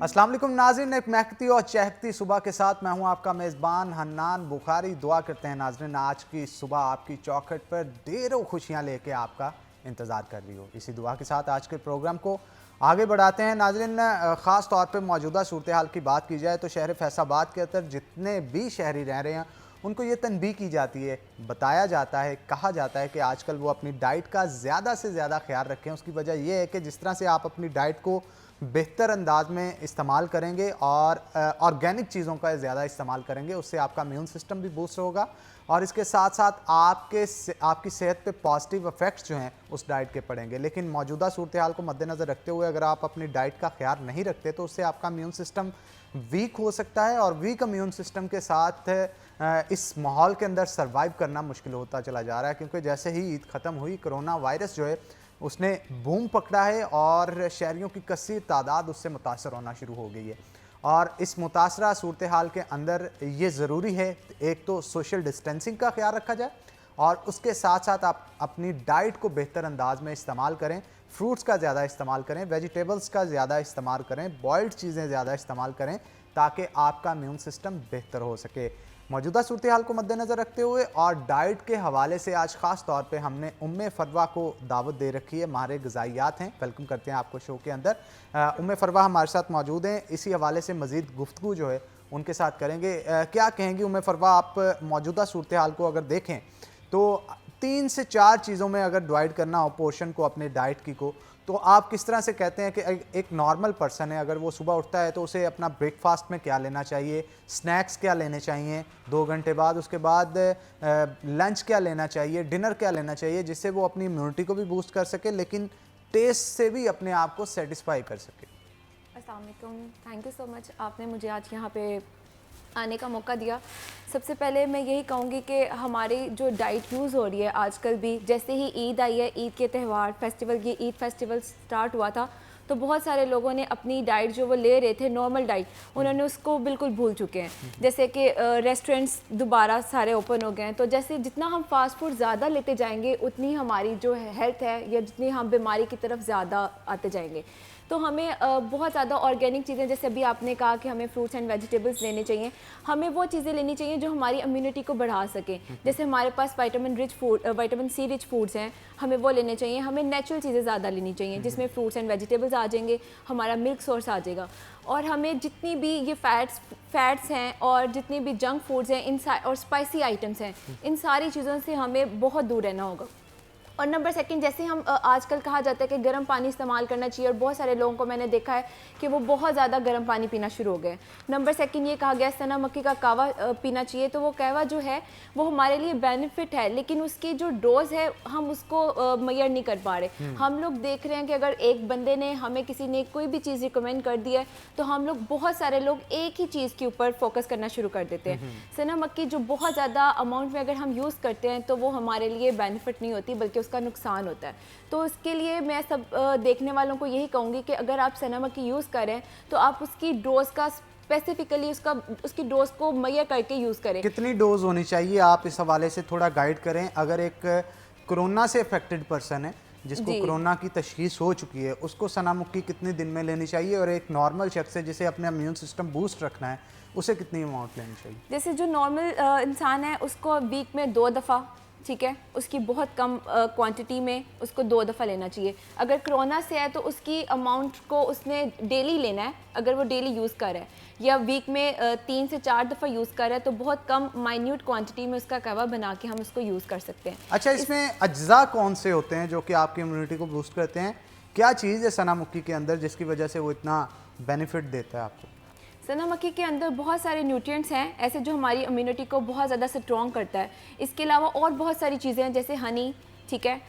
अस्सलाम वालेकुम नाज़रीन, एक महकती और चहकती सुबह के साथ मैं हूं आपका मेज़बान हन्नान बुखारी। दुआ करते हैं नाज़रीन आज की सुबह आपकी चौखट पर ढेरों खुशियां लेके आपका इंतज़ार कर रही हो। इसी दुआ के साथ आज के प्रोग्राम को आगे बढ़ाते हैं नाज़रीन। ख़ास तौर पे मौजूदा सूरत हाल की बात की जाए तो शहर फैसलाबाद के अंदर जितने भी शहरी रह रहे हैं उनको ये तनबीह की जाती है, बताया जाता है, कहा जाता है कि आजकल वो अपनी डाइट का ज़्यादा से ज़्यादा ख्याल रखें। उसकी वजह यह है कि जिस तरह से आप अपनी डाइट को बेहतर अंदाज में इस्तेमाल करेंगे और ऑर्गेनिक चीज़ों का ज़्यादा इस्तेमाल करेंगे, उससे आपका इम्यून सिस्टम भी बूस्ट होगा और इसके साथ साथ आपकी सेहत पे पॉजिटिव इफ़ेक्ट्स जो हैं उस डाइट के पड़ेंगे। लेकिन मौजूदा सूरत हाल को मद्देनज़र रखते हुए अगर आप अपनी डाइट का ख्याल नहीं रखते तो उससे आपका इम्यून सिस्टम वीक हो सकता है और वीक इम्यून सिस्टम के साथ इस माहौल के अंदर सर्वाइव करना मुश्किल होता चला जा रहा है, क्योंकि जैसे ही ईद ख़त्म हुई कोरोना वायरस जो है उसने बूम पकड़ा है और शहरियों की कसीर तादाद उससे मुतासर होना शुरू हो गई है। और इस मुतासरा सूरत हाल के अंदर ये ज़रूरी है एक तो सोशल डिस्टेंसिंग का ख्याल रखा जाए और उसके साथ साथ आप अपनी डाइट को बेहतर अंदाज में इस्तेमाल करें। फ्रूट्स का ज़्यादा इस्तेमाल करें, वेजिटेबल्स का ज़्यादा इस्तेमाल करें, बॉइल्ड चीज़ें ज़्यादा इस्तेमाल करें ताकि आपका इम्यून सिस्टम बेहतर हो सके। मौजूदा सूरत हाल को मद्देनज़र रखते हुए और डाइट के हवाले से आज ख़ास तौर पे हमने उम्मे फरवा को दावत दे रखी है। माहिर ग़िज़ाइयात हैं, वेलकम करते हैं आपको शो के अंदर। उम्मे फरवा हमारे साथ मौजूद हैं, इसी हवाले से मज़ीद गुफ्तगू जो है उनके साथ करेंगे। क्या कहेंगी उम्मे फरवा, आप मौजूदा सूरत हाल को अगर देखें तो 3 से 4 चीज़ों में अगर डिवाइड करना हो पोर्शन को अपने डाइट की को, तो आप किस तरह से कहते हैं कि एक नॉर्मल पर्सन है अगर वो सुबह उठता है तो उसे अपना ब्रेकफास्ट में क्या लेना चाहिए, स्नैक्स क्या लेने चाहिए 2 घंटे बाद, उसके बाद लंच क्या लेना चाहिए, डिनर क्या लेना चाहिए, जिससे वो अपनी इम्यूनिटी को भी बूस्ट कर सके लेकिन टेस्ट से भी अपने आप को सेटिस्फाई कर सके। अस्सलाम वालेकुम, थैंक यू सो मच, आपने मुझे आज यहाँ पे आने का मौका दिया। सबसे पहले मैं यही कहूँगी कि हमारी जो डाइट यूज़ हो रही है आजकल भी, जैसे ही ईद आई है, ईद के त्यौहार फेस्टिवल, ये ईद फेस्टिवल स्टार्ट हुआ था तो बहुत सारे लोगों ने अपनी डाइट जो वो ले रहे थे नॉर्मल डाइट, उन्होंने उसको बिल्कुल भूल चुके हैं। जैसे कि रेस्टोरेंट्स दोबारा सारे ओपन हो गए हैं, तो जैसे जितना हम फास्ट फूड ज़्यादा लेते जाएंगे उतनी हमारी जो हेल्थ है या जितनी हम बीमारी की तरफ ज़्यादा आते जाएंगे। तो हमें बहुत ज़्यादा ऑर्गेनिक चीज़ें, जैसे अभी आपने कहा कि हमें फ्रूट्स एंड वेजिटेबल्स लेने चाहिए, हमें वो चीज़ें लेनी चाहिए जो हमारी इम्यूनिटी को बढ़ा सकें। जैसे हमारे पास विटामिन सी रिच फूड्स हैं, हमें वो लेने चाहिए। हमें नेचुरल चीज़ें ज़्यादा लेनी चाहिए जिसमें फ्रूट्स एंड वेजिटेबल्स आ जाएंगे, हमारा मिल्क सोर्स आ जाएगा। और हमें जितनी भी ये फैट्स हैं और जितनी भी जंक फूड्स हैं और स्पाइसी आइटम्स हैं, इन सारी चीज़ों से हमें बहुत दूर रहना होगा। और नंबर सेकंड, जैसे हम आजकल कहा जाता है कि गर्म पानी इस्तेमाल करना चाहिए और बहुत सारे लोगों को मैंने देखा है कि वो बहुत ज़्यादा गर्म पानी पीना शुरू हो गए। नंबर सेकंड ये कहा गया सना मक्की का कहवा पीना चाहिए, तो वो कहवा जो है वो हमारे लिए बेनिफिट है लेकिन उसकी जो डोज है हम उसको मेजर नहीं कर पा रहे। हम लोग देख रहे हैं कि अगर एक बंदे ने हमें किसी ने कोई भी चीज़ रिकमेंड कर दी है तो हम लोग बहुत सारे लोग एक ही चीज़ के ऊपर फोकस करना शुरू कर देते हैं। सना मक्की जो बहुत ज़्यादा अमाउंट में अगर हम यूज़ करते हैं तो वो हमारे लिए बेनिफिट नहीं होती बल्कि का नुकसान होता है। तो इसके लिए मैं सब देखने वालों को यही कहूँगी कि अगर आप सना मक्की यूज़ करें तो आप उसकी डोज का स्पेसिफिकली उसकी डोज को मुहैया करके यूज़ करें। कितनी डोज होनी चाहिए आप इस हवाले से थोड़ा गाइड करें। अगर एक कोरोना से अफेक्टेड पर्सन है जिसको कोरोना की तशखीस हो चुकी है, उसको सना मक्की कितने दिन में लेनी चाहिए और एक नॉर्मल शख्स है जिसे अपने इम्यून सिस्टम बूस्ट रखना है उसे कितनी अमाउंट लेनी चाहिए? जैसे जो नॉर्मल इंसान है उसको वीक में 2 दफ़ा, ठीक है, उसकी बहुत कम क्वांटिटी में उसको 2 दफ़ा लेना चाहिए। अगर कोरोना से है तो उसकी अमाउंट को उसने डेली लेना है, अगर वो डेली यूज़ कर रहा है, या वीक में 3 से 4 दफ़ा यूज़ कर रहा है तो बहुत कम माइन्यूट क्वांटिटी में उसका कहवा बना के हम उसको यूज़ कर सकते हैं। अच्छा, इसमें अज्जा कौन से होते हैं जो कि आपकी इम्यूनिटी को बूस्ट करते हैं? क्या चीज़ है सना मक्की के अंदर जिसकी वजह से वो इतना बेनिफिट देता है आपको? सना मक्की के अंदर बहुत सारे न्यूट्रिएंट्स हैं ऐसे जो हमारी इम्यूनिटी को बहुत ज़्यादा स्ट्रॉन्ग करता है। इसके अलावा और बहुत सारी चीज़ें हैं जैसे हनी, ठीक है,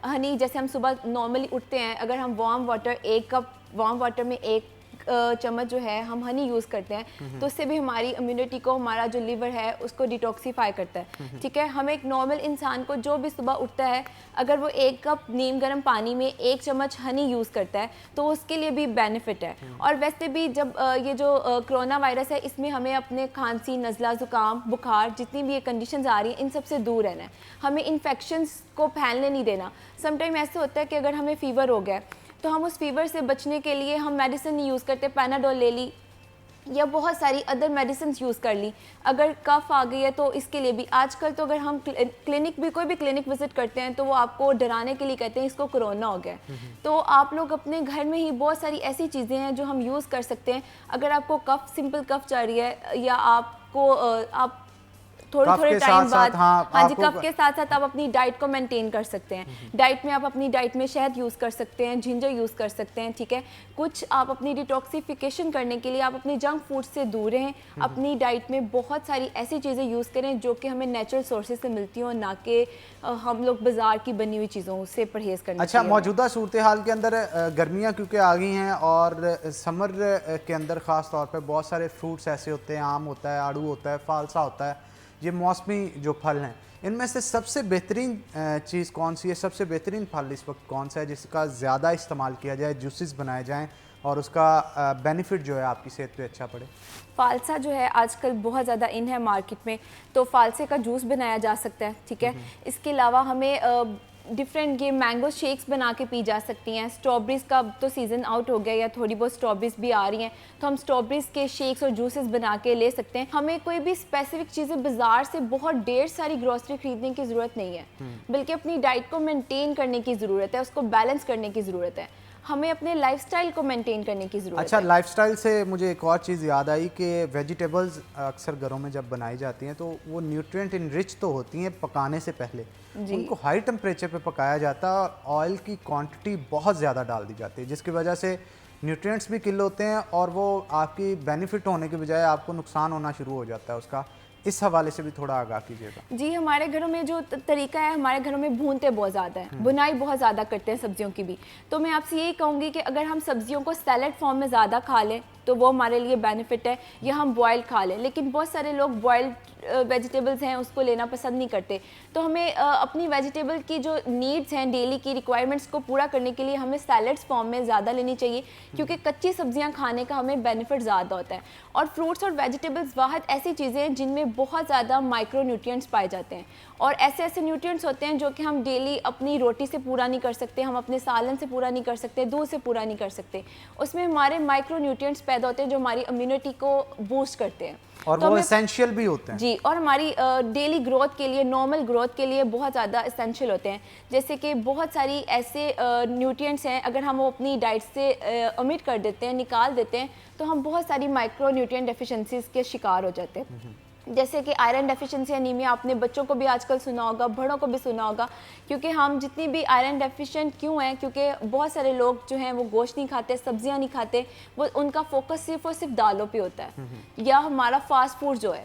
हनी जैसे हम सुबह नॉर्मली उठते हैं, अगर हम warm water 1 cup warm water में 1 चम्मच जो है हम हनी यूज़ करते हैं तो उससे भी हमारी इम्यूनिटी को, हमारा जो लिवर है उसको डिटॉक्सीफाई करता है। ठीक है, हमें एक नॉर्मल इंसान को जो भी सुबह उठता है अगर वो 1 कप नीम गर्म पानी में 1 चम्मच हनी यूज़ करता है तो उसके लिए भी बेनिफिट है। और वैसे भी जब ये जो कोरोना वायरस है इसमें हमें अपने खांसी, नज़ला, ज़ुकाम, बुखार, जितनी भी ये कंडीशंस आ रही हैं इन सब से दूर रहना है। हमें इन्फेक्शंस को फैलने नहीं देना। समटाइम ऐसे होता है कि अगर हमें फ़ीवर हो गया तो हम उस फीवर से बचने के लिए हम मेडिसिन नहीं यूज़ करते, पैनाडोल ले ली या बहुत सारी अदर मेडिसिन यूज़ कर ली। अगर कफ आ गई है तो इसके लिए भी आजकल तो अगर हम क्लिनिक भी कोई भी क्लिनिक विजिट करते हैं तो वो आपको डराने के लिए कहते हैं इसको कोरोना हो गया है। तो आप लोग अपने घर में ही बहुत सारी ऐसी चीज़ें हैं जो हम यूज़ कर सकते हैं। अगर आपको कफ, सिंपल कफ चल रही है या आपको आप थोड़े कफ थोड़े के टाइम साथ बाद, साथ, हाँ, हाँ जी, आपको कफ के साथ साथ आप अपनी डाइट को मेंटेन कर सकते हैं। डाइट में आप अपनी डाइट में शहद यूज़ कर सकते हैं, जिंजर यूज़ कर सकते हैं, ठीक है। कुछ आप अपनी डिटॉक्सिफिकेशन करने के लिए आप अपने जंक फूड से दूर रहें। अपनी डाइट में बहुत सारी ऐसी चीज़ें यूज़ करें जो कि हमें नेचुरल सोर्सेज से मिलती हों, ना कि हम लोग बाजार की बनी हुई चीज़ों से परहेज़ करना अच्छा, चाहिए। मौजूदा सूरत हाल के अंदर गर्मियाँ क्योंकि आ गई हैं और समर के अंदर ख़ास तौर पे बहुत सारे फ्रूट्स ऐसे होते हैं, आम होता है, आड़ू होता है, फालसा होता है, ये मौसमी जो फल हैं, इनमें से सबसे बेहतरीन चीज़ कौन सी है? सबसे बेहतरीन फल इस वक्त कौन सा है जिसका ज़्यादा इस्तेमाल किया जाए, जूसेस बनाए जाएँ और उसका बेनिफिट जो है आपकी सेहत पे अच्छा पड़े? फालसा जो है आजकल बहुत ज़्यादा इन है मार्केट में, तो फालसे का जूस बनाया जा सकता है, ठीक है। इसके अलावा हमें डिफरेंट ये मैंगो शेक्स बना के पी जा सकती हैं। स्ट्रॉबेरीज़ का तो सीज़न आउट हो गया या थोड़ी बहुत स्ट्रॉबेरीज़ भी आ रही हैं, तो हम स्ट्रॉबेरीज़ के शेक्स और जूसेस बना के ले सकते हैं। हमें कोई भी स्पेसिफिक चीज़ें बाजार से बहुत ढेर सारी ग्रॉसरी खरीदने की ज़रूरत नहीं है, बल्कि अपनी डाइट को मेंटेन करने की ज़रूरत है, उसको बैलेंस करने की ज़रूरत है, हमें अपने लाइफस्टाइल को मेंटेन करने की ज़रूरत अच्छा, है। लाइफस्टाइल से मुझे एक और चीज़ याद आई कि वेजिटेबल्स अक्सर घरों में जब बनाई जाती हैं तो वो न्यूट्रिएंट इनरिच तो होती हैं पकाने से पहले, उनको हाई टेम्परेचर पे पकाया जाता है और ऑयल की क्वांटिटी बहुत ज़्यादा डाल दी जाती है, जिसकी वजह से न्यूट्रिएंट्स भी किल होते हैं और वो आपकी बेनिफिट होने के बजाय आपको नुकसान होना शुरू हो जाता है उसका। इस हवाले से भी थोड़ा आगाह कीजिएगा। जी, हमारे घरों में जो तरीका है, हमारे घरों में भूनते बहुत ज़्यादा है, बुनाई बहुत ज़्यादा करते हैं सब्जियों की भी। तो मैं आपसे यही कहूँगी कि अगर हम सब्जियों को सैलेड फॉर्म में ज़्यादा खा लें तो वो हमारे लिए बेनिफिट है, या हम बॉयल खा लें। लेकिन बहुत सारे लोग बॉयल्ड वेजिटेबल्स हैं उसको लेना पसंद नहीं करते। तो हमें अपनी वेजिटेबल की जो नीड्स हैं, डेली की रिक्वायरमेंट्स को पूरा करने के लिए हमें सैलेड्स फॉर्म में ज़्यादा लेनी चाहिए, क्योंकि कच्ची सब्जियां खाने का हमें बेनिफिट ज़्यादा होता है। और फ्रूट्स और वेजिटेबल्स वाहद ऐसी चीज़ें हैं जिनमें बहुत ज़्यादा माइक्रो न्यूट्रिएंट्स पाए जाते हैं, और ऐसे ऐसे न्यूट्रिएंट्स होते हैं जो कि हम डेली अपनी रोटी से पूरा नहीं कर सकते, हम अपने सालन से पूरा नहीं कर सकते, दूध से पूरा नहीं कर सकते। उसमें हमारे माइक्रो न्यूट्रिएंट्स पैदा होते हैं जो हमारी इम्यूनिटी को बूस्ट करते हैं, और तो वो एसेंशियल भी होते हैं जी, और हमारी डेली ग्रोथ के लिए, नॉर्मल ग्रोथ के लिए बहुत ज़्यादा एसेंशियल होते हैं। जैसे कि बहुत सारी ऐसे न्यूट्रिएंट्स हैं, अगर हम वो अपनी डाइट से ओमिट कर देते हैं, निकाल देते हैं, तो हम बहुत सारी माइक्रो न्यूट्रिएंट डेफिशिएंसीज के शिकार हो जाते हैं। जैसे कि आयरन डेफिशिएंसी एनीमिया, आपने बच्चों को भी आजकल सुना होगा, बड़ों को भी सुना होगा, क्योंकि हम जितनी भी आयरन डेफिशिएंट क्यों हैं, क्योंकि बहुत सारे लोग जो हैं वो गोश्त नहीं खाते, सब्जियां नहीं खाते, वो उनका फोकस सिर्फ और सिर्फ दालों पे होता है। या हमारा फास्ट फूड जो है,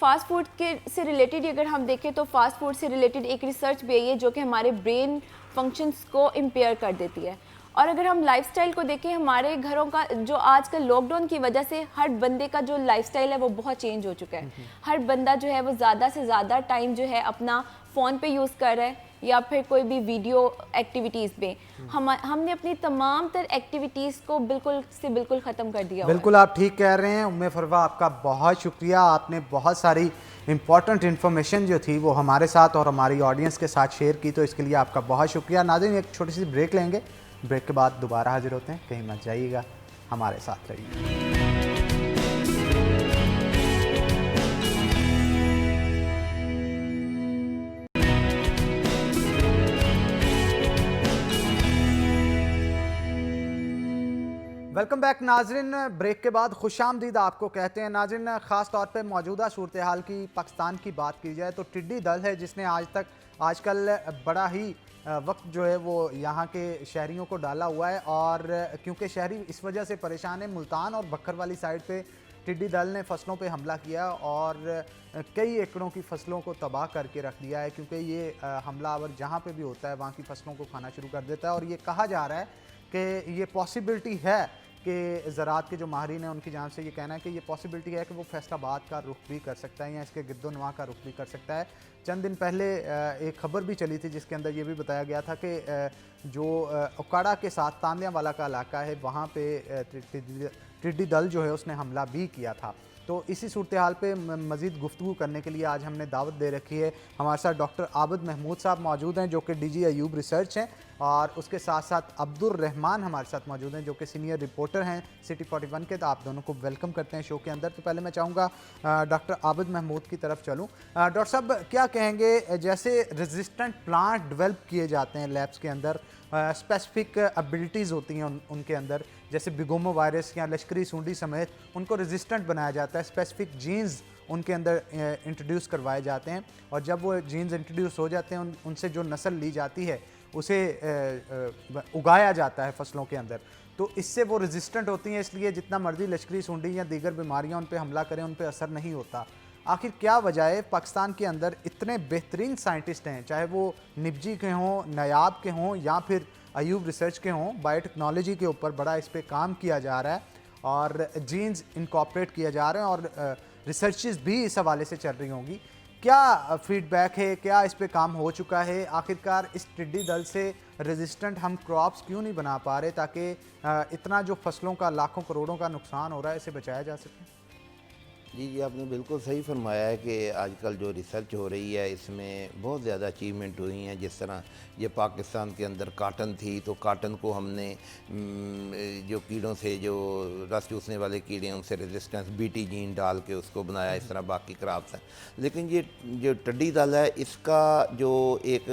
फास्ट फूड के से रिलेटेड अगर हम देखें तो फास्ट फूड से रिलेटेड एक रिसर्च भी आई है जो कि हमारे ब्रेन फंक्शंस को इम्पेयर कर देती है। और अगर हम लाइफस्टाइल को देखें, हमारे घरों का जो आजकल लॉकडाउन की वजह से हर बंदे का जो लाइफस्टाइल है वो बहुत चेंज हो चुका है। हर बंदा जो है वो ज़्यादा से ज़्यादा टाइम जो है अपना फ़ोन पे यूज़ कर रहा है, या फिर कोई भी वीडियो एक्टिविटीज़ पे। हमने अपनी तमाम तर एक्टिविटीज़ को बिल्कुल ख़त्म कर दिया। बिल्कुल आप ठीक कह रहे हैं उम्मे फरवा, आपका बहुत शुक्रिया। आपने बहुत सारी इंपॉर्टेंट इन्फॉर्मेशन जो थी वो हमारे साथ और हमारी ऑडियंस के साथ शेयर की, तो इसके लिए आपका बहुत शुक्रिया। नाज़रीन, एक छोटी सी ब्रेक लेंगे, ब्रेक के बाद दोबारा हाजिर होते हैं। कहीं मत जाइएगा, हमारे साथ रहिए। वेलकम बैक नाजरीन। ब्रेक के बाद खुशामदीद आपको कहते हैं। नाजरीन, ख़ास तौर पे मौजूदा सूरत हाल की पाकिस्तान की बात की जाए तो टिड्डी दल है जिसने आजकल बड़ा ही वक्त जो है वो यहाँ के शहरियों को डाला हुआ है, और क्योंकि शहरी इस वजह से परेशान है, मुल्तान और बखर वाली साइड पे टिड्डी दल ने फसलों पे हमला किया और कई एकड़ों की फसलों को तबाह करके रख दिया है, क्योंकि ये हमलावर जहाँ पे भी होता है वहाँ की फसलों को खाना शुरू कर देता है। और ये कहा जा रहा है कि ये पॉसिबिलिटी है कि ज़राअत के जो माहिरीन हैं उनकी जानिब से ये कहना है कि ये पॉसिबिलिटी है कि वो फैसलाबाद का रुख भी कर सकता है या इसके गिरदोनवा का रुख भी कर सकता है। चंद दिन पहले एक खबर भी चली थी जिसके अंदर ये भी बताया गया था कि जो उकाड़ा के साथ तांदियाँ वाला का इलाका है वहाँ पे टिड्डी दल जो है उसने हमला भी किया था। तो इसी सूरत हाल पे मज़ीद गुफ्तगू करने के लिए आज हमने दावत दे रखी है। हमारे साथ डॉक्टर आबिद महमूद साहब मौजूद हैं जो कि DG अयूब रिसर्च हैं, और उसके साथ साथ अब्दुल रहमान हमारे साथ मौजूद हैं जो कि सीनियर रिपोर्टर हैं सिटी 41 के। तो आप दोनों को वेलकम करते हैं शो के अंदर। तो पहले मैं चाहूँगा डॉक्टर आबिद महमूद की तरफ चलूँ। डॉक्टर साहब क्या कहेंगे, जैसे रेजिस्टेंट प्लांट डेवलप किए जाते हैं लैब्स के अंदर, स्पेसिफिक एबिलिटीज़ होती हैं उनके अंदर, जैसे बिगोमो वायरस या लश्करी सूंडी समेत उनको रेजिस्टेंट बनाया जाता है, स्पेसिफिक जीन्स उनके अंदर इंट्रोड्यूस करवाए जाते हैं, और जब वो जीन्स इंट्रोड्यूस हो जाते हैं उनसे जो नस्ल ली जाती है उसे उगाया जाता है फसलों के अंदर, तो इससे वो रेजिस्टेंट होती हैं, इसलिए जितना मर्जी लश्करी सूंडी या दीगर बीमारियां उन पे हमला करें उन पे असर नहीं होता। आखिर क्या वजह है? पाकिस्तान के अंदर इतने बेहतरीन साइंटिस्ट हैं, चाहे वो निबजी के हों, नायाब के हों या फिर अयूब रिसर्च के हों, बायोटेक्नोलॉजी के ऊपर बड़ा इस पर काम किया जा रहा है और जीन्स इनकॉर्पोरेट किया जा रहे हैं और रिसर्चेस भी इस हवाले से चल रही होंगी। क्या फीडबैक है, क्या इस पे काम हो चुका है? आखिरकार इस टिड्डी दल से रेजिस्टेंट हम क्रॉप्स क्यों नहीं बना पा रहे ताकि इतना जो फसलों का लाखों करोड़ों का नुकसान हो रहा है इसे बचाया जा सके? जी, आपने बिल्कुल सही फरमाया है कि आजकल जो रिसर्च हो रही है इसमें बहुत ज़्यादा अचीवमेंट हुई हैं। जिस तरह ये पाकिस्तान के अंदर काटन थी, तो काटन को हमने जो कीड़ों से, जो रस चूसने वाले कीड़े हैं उनसे रेजिस्टेंस BT जीन डाल के उसको बनाया। इस तरह बाकी क्रॉप्स हैं, लेकिन ये जो टिड्डी दल है इसका जो एक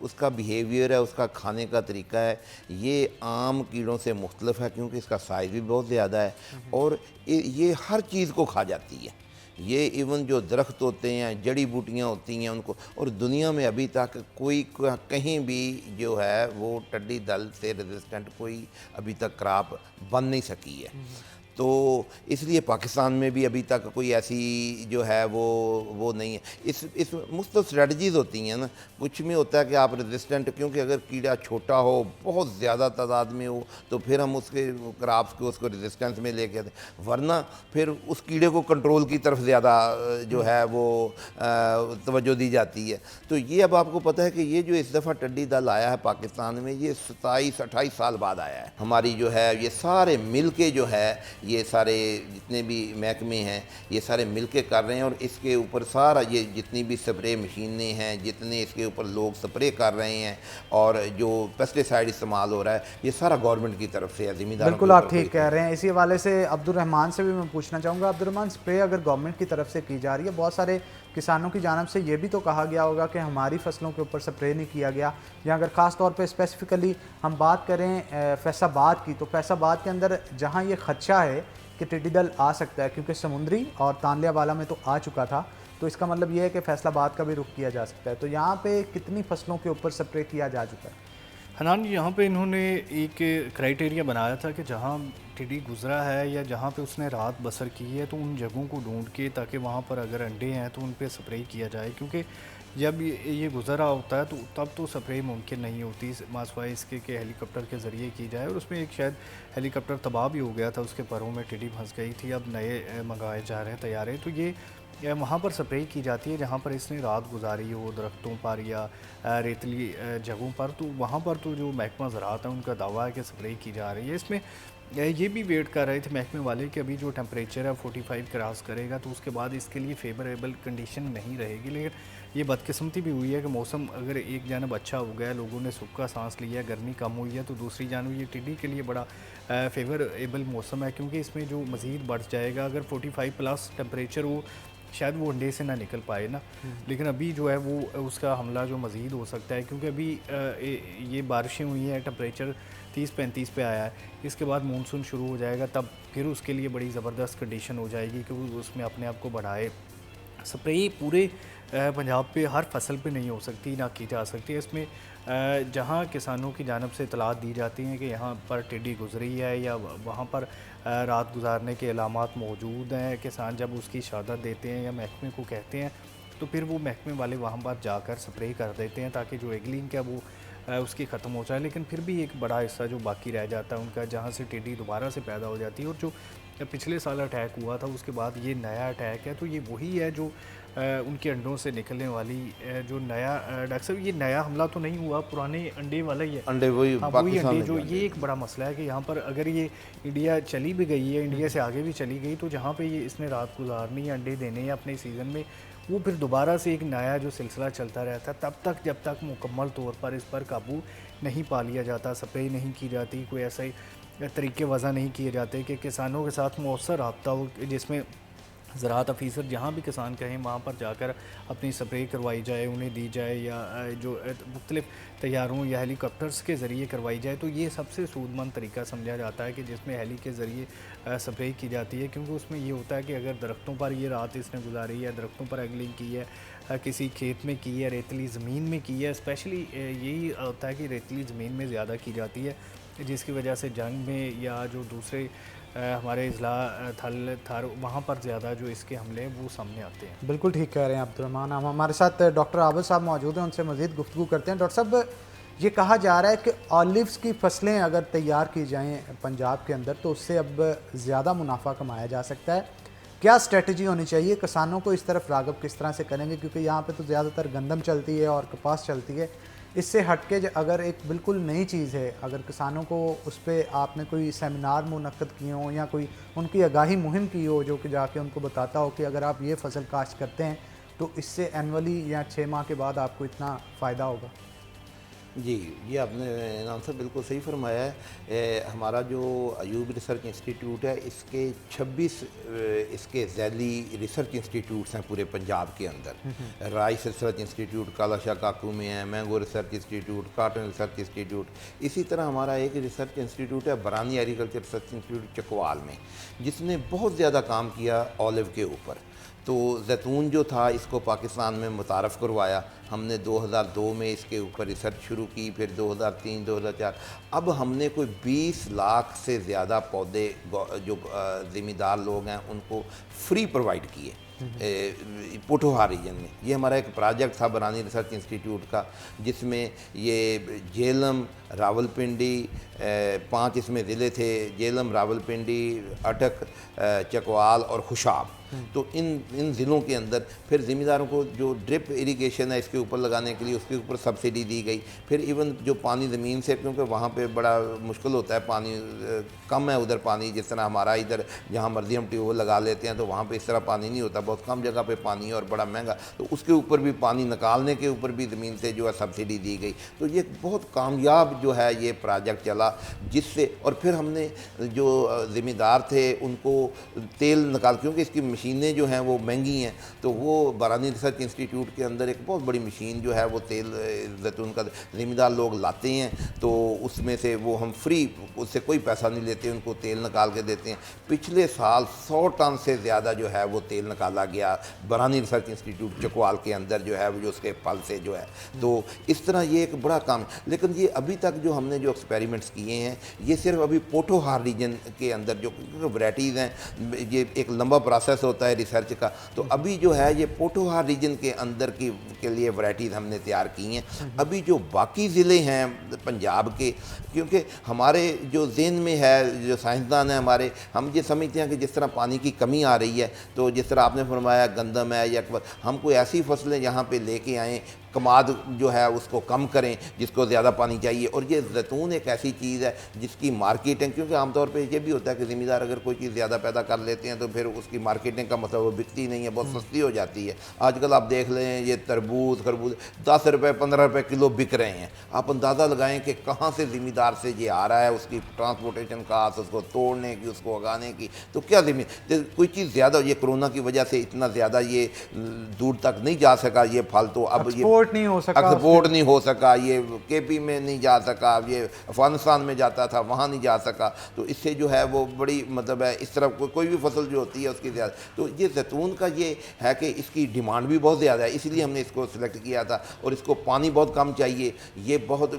उसका बिहेवियर है, उसका खाने का तरीका है, ये आम कीड़ों से मुख्तलिफ है क्योंकि इसका साइज़ भी बहुत ज़्यादा है और ये हर चीज़ को खा जाती है। ये इवन जो दरख्त होते हैं, जड़ी बूटियाँ होती हैं उनको, और दुनिया में अभी तक कोई कहीं भी जो है वो टिड्डी दल से रेजिस्टेंट कोई अभी तक क्रॉप बन नहीं सकी है। तो इसलिए पाकिस्तान में भी अभी तक कोई ऐसी जो है वो नहीं है। इस मुख्तलिफ स्ट्रेटजीज़ होती हैं ना, कुछ में होता है कि आप रेजिस्टेंट, क्योंकि अगर कीड़ा छोटा हो, बहुत ज़्यादा तादाद में हो, तो फिर हम उसके क्रॉप्स को उसको रेजिस्टेंस में लेके आते हैं, वरना फिर उस कीड़े को कंट्रोल की तरफ ज़्यादा जो है वो तवज्जो दी जाती है। तो ये अब आपको पता है कि ये जो इस दफ़ा टिड्डी दल आया है पाकिस्तान में, ये 27-28 साल बाद आया है। हमारी जो है ये सारे मिल के जो है ये सारे जितने भी महकमे हैं ये सारे मिलके कर रहे हैं, और इसके ऊपर सारा ये जितनी भी स्प्रे मशीनें हैं, जितने इसके ऊपर लोग स्प्रे कर रहे हैं और जो पेस्टिसाइड इस्तेमाल हो रहा है, ये सारा गवर्नमेंट की तरफ से है, जिम्मेदार। बिल्कुल आप ठीक कह रहे हैं। इसी हवाले से अब्दुल रहमान से भी मैं पूछना चाहूँगा। अब्दुल रहमान, स्प्रे अगर गवर्नमेंट की तरफ से की जा रही है, बहुत सारे किसानों की जानिब से ये भी तो कहा गया होगा कि हमारी फसलों के ऊपर स्प्रे नहीं किया गया, या अगर ख़ास तौर पे स्पेसिफिकली हम बात करें फैसाबाद की, तो फैसाबाद के अंदर जहाँ ये खदशा है कि टिड्डी दल आ सकता है, क्योंकि समुंदरी और तानलिया वाला में तो आ चुका था, तो इसका मतलब ये है कि फैसलाबाद का भी रुख किया जा सकता है। तो यहाँ पे कितनी फसलों के ऊपर स्प्रे किया जा चुका है? हनान, यहाँ पे इन्होंने एक क्राइटेरिया बनाया था कि जहाँ टिड्डी गुजरा है या जहाँ पे उसने रात बसर की है, तो उन जगहों को ढूंढ के, ताकि वहाँ पर अगर अंडे हैं तो उन पे स्प्रे किया जाए, क्योंकि जब ये गुजरा होता है तो तब तो स्प्रे मुमकिन नहीं होती, मासवाए इसके कि हेलीकॉप्टर के ज़रिए की जाए। और उसमें एक शायद हेलीकॉप्टर तबाह भी हो गया था, उसके परों में टिड्डी फंस गई थी, अब नए मंगाए जा रहे हैं तैयारे। तो ये वहाँ पर स्प्रे की जाती है जहाँ पर इसने रात गुजारी हो, दरख्तों पर या रेतली जगहों पर, तो वहाँ पर तो जो महकमा ज़राअत है उनका दावा है कि स्प्रे की जा रही है। इसमें ये भी वेट कर रहे थे महकमे वाले कि अभी जो टेम्परेचर है 45 क्रॉस करेगा तो उसके बाद इसके लिए फेवरेबल कंडीशन नहीं रहेगी। लेकिन ये बदकिस्मती भी हुई है कि मौसम अगर एक जानब अच्छा हो गया, लोगों ने सूखा सांस लिया, गर्मी कम हुई है, तो दूसरी जानब ये टिड्डी के लिए बड़ा फेवरेबल मौसम है, क्योंकि इसमें जो मज़ीद बढ़ जाएगा, अगर 45 प्लस टेम्परेचर हो, शायद वो अंडे से ना निकल पाए ना। लेकिन अभी जो है वो उसका हमला जो मज़ीद हो सकता है, क्योंकि अभी ये बारिशें हुई हैं, टेम्परेचर 30-35 पे आया है। इसके बाद मानसून शुरू हो जाएगा, तब फिर उसके लिए बड़ी ज़बरदस्त कंडीशन हो जाएगी कि वो उसमें अपने आप को बढ़ाए। स्प्रे पूरे पंजाब पे हर फसल पे नहीं हो सकती, ना की जा सकती है। इसमें जहाँ किसानों की जानिब से इतलात दी जाती हैं कि यहाँ पर टिड्डी गुजरी है या वहाँ पर रात गुजारने के अलामात मौजूद हैं, किसान जब उसकी शहादत देते हैं या महकमे को कहते हैं, तो फिर वो महकमे वाले वहाँ पर जाकर स्प्रे कर देते हैं ताकि जो एगलिंग क्या वो उसकी ख़त्म हो जाए। लेकिन फिर भी एक बड़ा हिस्सा जो बाकी रह जाता है उनका, जहाँ से टिड्डी दोबारा से पैदा हो जाती है। और जो पिछले साल अटैक हुआ था उसके बाद ये नया अटैक है, तो ये वही है जो उनके अंडों से निकलने वाली जो नया डॉक्टर साहब ये नया हमला तो नहीं हुआ, पुराने अंडे वाला ही है। अंडे वही हाँ, वही पाकिस्तान अंडे में जो, जो अंडे ये एक बड़ा मसला है कि यहाँ पर अगर ये इंडिया चली भी गई है, इंडिया से आगे भी चली गई, तो जहाँ पे ये इसने रात गुजारनी है, अंडे देने या अपने सीज़न में, वो फिर दोबारा से एक नया जो सिलसिला चलता रहता है तब तक जब तक मुकम्मल तौर पर इस पर काबू नहीं पा लिया जाता, स्प्रे नहीं की जाती, कोई ऐसे तरीके वज़ा नहीं किए जाते कि किसानों के साथ मौसर रब्ता हो, जिसमें ज़राअत ऑफिसर जहाँ भी किसान कहें वहाँ पर जाकर अपनी स्प्रे करवाई जाए, उन्हें दी जाए, या जो मुख्तलिफ़ तैयारों या हेलीकॉप्टर्स के ज़रिए करवाई जाए, तो ये सबसे सूदमंद तरीका समझा जाता है कि जिसमें हेली के ज़रिए स्प्रे की जाती है। क्योंकि उसमें ये होता है कि अगर दरख्तों पर ये रात इसने गुजारी है, दरख्तों पर एगलिंग की है, किसी खेत में की है, रेतली ज़मीन में की है, स्पेशली यही होता है कि रेतली ज़मीन में ज़्यादा की जाती है, जिसकी वजह से जंग में या जो दूसरे हमारे इजला थल थार वहाँ पर ज़्यादा जो इसके हमले वो सामने आते हैं। बिल्कुल ठीक कह रहे हैं अब्दुर्रहमान। हम हमारे साथ डॉक्टर आबिद साहब मौजूद हैं, उनसे मज़ीद गुफ्तगू करते हैं। डॉक्टर साहब, ये कहा जा रहा है कि ऑलिव्स की फसलें अगर तैयार की जाएँ पंजाब के अंदर तो उससे अब ज़्यादा मुनाफा कमाया जा सकता है। क्या स्ट्रेटजी होनी चाहिए, किसानों को इस तरफ राग़िब किस तरह से करेंगे? क्योंकि यहाँ पे तो ज़्यादातर गंदम चलती है और कपास चलती है। इससे हटके अगर एक बिल्कुल नई चीज़ है, अगर किसानों को उस पर आपने कोई सेमिनार मुनक्कद किए हों या कोई उनकी आगाही मुहिम की हो जो कि जाके उनको बताता हो कि अगर आप ये फसल काश्त करते हैं तो इससे एनुअली या 6 माह के बाद आपको इतना फ़ायदा होगा? जी, ये आपने आंसर बिल्कुल सही फरमाया है। हमारा जो अयूब रिसर्च इंस्टीट्यूट है, इसके 26 इसके ज़ैली रिसर्च इंस्टीट्यूट्स हैं पूरे पंजाब के अंदर। राइस रिसर्च इंस्टीट्यूट कालाशाह काकू में है, mango research institute, cotton research institute. इसी तरह हमारा एक रिसर्च इंस्टीट्यूट है बरानी एग्रीकल्चर रिसर्च इंस्टीट्यूट चकवाल में, जिसने बहुत ज़्यादा काम किया ऑलिव के ऊपर। तो जैतून जो था इसको पाकिस्तान में मुतारफ़ करवाया हमने 2002 में, इसके ऊपर रिसर्च शुरू की, फिर 2003, 2004। अब हमने कोई 20 लाख से ज़्यादा पौधे जो ज़िम्मेदार लोग हैं उनको फ्री प्रोवाइड किए पोठोहार रीजन में। ये हमारा एक प्रोजेक्ट था बरानी रिसर्च इंस्टीट्यूट का, जिसमें ये जेलम, रावलपिंडी, 5 इसमें ज़िले थे, जेलम, रावलपिंडी, अटक, चकवाल और खुशाब। तो इन ज़िलों के अंदर फिर ज़िम्मेदारों को जो ड्रिप इरिगेशन है इसके ऊपर लगाने के लिए उसके ऊपर सब्सिडी दी गई। फिर इवन जो पानी ज़मीन से, क्योंकि वहाँ पे बड़ा मुश्किल होता है, पानी कम है उधर पानी, जिस तरह हमारा इधर जहाँ मर्जी हम ट्यूबवेल लगा लेते हैं तो वहाँ पे इस तरह पानी नहीं होता, बहुत कम जगह पे पानी है और बड़ा महंगा। तो उसके ऊपर भी पानी निकालने के ऊपर भी ज़मीन से जो है सब्सिडी दी गई। तो ये बहुत कामयाब जो है ये प्रोजेक्ट चला, जिससे और फिर हमने जो ज़िम्मेदार थे उनको तेल निकाल, क्योंकि इसकी मशीनें जो हैं वो महंगी हैं, तो वो बरानी रिसर्च इंस्टीट्यूट के अंदर एक बहुत बड़ी मशीन जो है वो तेल जैतून का ज़िम्मेदार लोग लाते हैं, तो उसमें से वो हम फ्री, उससे कोई पैसा नहीं लेते, उनको तेल निकाल के देते हैं। पिछले साल 100 टन से ज़्यादा जो है वो तेल निकाला गया बरानी रिसर्च इंस्टीट्यूट चकवाल के अंदर जो है वो, जो उसके फल से जो है। तो इस तरह ये एक बड़ा काम है। लेकिन ये अभी तक जो हमने जो एक्सपेरिमेंट्स किए हैं ये सिर्फ अभी पोठोहार रीजन के अंदर जो वैराइटीज़ हैं, ये एक लंबा प्रोसेस होता है रिसर्च का। तो अभी जो है ये पोठोहार रीजन के अंदर के लिए वैराइटीज़ हमने तैयार की हैं। अभी जो बाकी ज़िले हैं पंजाब के, क्योंकि हमारे जो ज़हन में है, जो साइंसदान हैं हमारे, हम ये समझते हैं कि जिस तरह पानी की कमी आ रही है, तो जिस तरह आपने फरमाया गंदम है या हम कोई ऐसी फसलें यहाँ पे लेके आएँ, कमाद जो है उसको कम करें जिसको ज़्यादा पानी चाहिए। और ये जैतून एक ऐसी चीज़ है जिसकी मार्केटिंग, क्योंकि आमतौर पे ये भी होता है कि ज़िम्मेदार अगर कोई चीज़ ज़्यादा पैदा कर लेते हैं तो फिर उसकी मार्केटिंग का मतलब वो बिकती नहीं है, बहुत सस्ती हो जाती है। आजकल आप देख लें ये तरबूज खरबूज 10 रुपये 15 रुपये किलो बिक रहे हैं। आप अंदाज़ा लगाएं कि कहाँ से ज़िम्मेदार से ये आ रहा है, उसकी ट्रांसपोर्टेशन कास्ट, उसको तोड़ने की, उसको उगाने की। तो क्या कोई चीज़ ज़्यादा, ये कोरोना की वजह से इतना ज़्यादा ये दूर तक नहीं जा सका ये फल, तो अब ये एक्सपोर्ट नहीं हो सका, ये केपी में नहीं जा सका, ये अफगानिस्तान में जाता था वहाँ नहीं जा सका। तो इससे जो है वो बड़ी मतलब है, इस तरफ कोई भी फसल जो होती है उसकी ज़्यादा। तो ये जैतून का ये है कि इसकी डिमांड भी बहुत ज़्यादा है, इसलिए हमने इसको सिलेक्ट किया था। और इसको पानी बहुत कम चाहिए, ये बहुत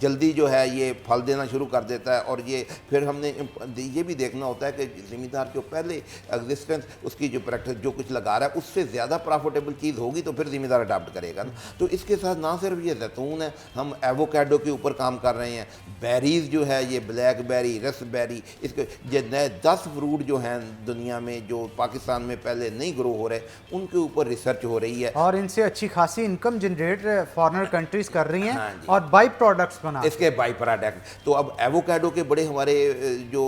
जल्दी जो है ये फल देना शुरू कर देता है। और ये फिर हमने ये भी देखना होता है कि ज़िम्मेदार जो पहले एग्जिस्टेंस उसकी जो प्रैक्टिस जो कुछ लगा रहा है उससे ज़्यादा प्रॉफिटेबल चीज़ होगी तो फिर ज़िम्मेदार अडाप्ट करेगा ना। तो इसके साथ ना सिर्फ ये जैतून है, हम एवोकाडो के ऊपर काम कर रहे हैं, बेरीज जो है ये ब्लैकबेरी, रसबेरी, इसके ये नए 10 फ्रूट जो हैं दुनिया में जो पाकिस्तान में पहले नहीं ग्रो हो रहे, उनके ऊपर रिसर्च हो रही है और इनसे अच्छी खासी इनकम जनरेट फॉरेनर कंट्रीज कर रही हैं। हाँ जी। और बाई प्रोडक्ट्स बना इसके बाई प्रोडक्ट। तो अब एवोकाडो के बड़े हमारे जो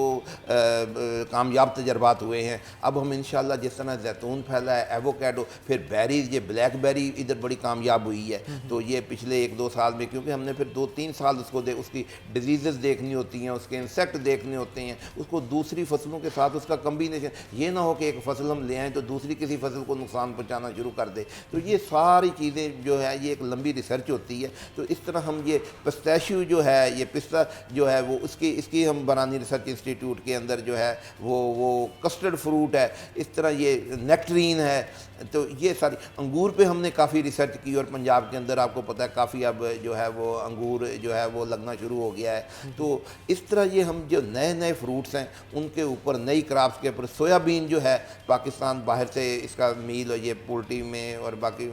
कामयाब तजर्बात हुए हैं, अब हम इंशाल्लाह जिस तरह जैतून फैला है, एवोकाडो, फिर बेरीज, ये ब्लैकबेरी इधर बड़ी कामयाब हुई है। तो ये पिछले 1-2 साल में, क्योंकि हमने फिर 2-3 साल उसको उसकी डिजीज़ देखनी होती हैं, उसके इंसेक्ट देखने होते हैं, उसको दूसरी फसलों के साथ उसका कम्बिनेशन, ये ना हो कि एक फसल हम ले आएँ तो दूसरी किसी फसल को नुकसान पहुँचाना शुरू कर दे। तो ये सारी चीज़ें जो है ये एक लंबी रिसर्च होती है। तो इस तरह हम ये पिस्ताशियो जो है, ये पिस्ता जो है वो इसकी हम बनानी रिसर्च इंस्टीट्यूट के अंदर जो है वो कस्टर्ड फ्रूट है, इस तरह ये नेक्टरीन है। तो ये सारी अंगूर पे हमने काफ़ी रिसर्च की और पंजाब के अंदर आपको पता है काफ़ी अब जो है वो अंगूर जो है वो लगना शुरू हो गया है। तो इस तरह ये हम जो नए नए फ्रूट्स हैं उनके ऊपर, नई क्रॉप्स के ऊपर, सोयाबीन जो है पाकिस्तान बाहर से इसका मील और ये पोल्ट्री में और बाकी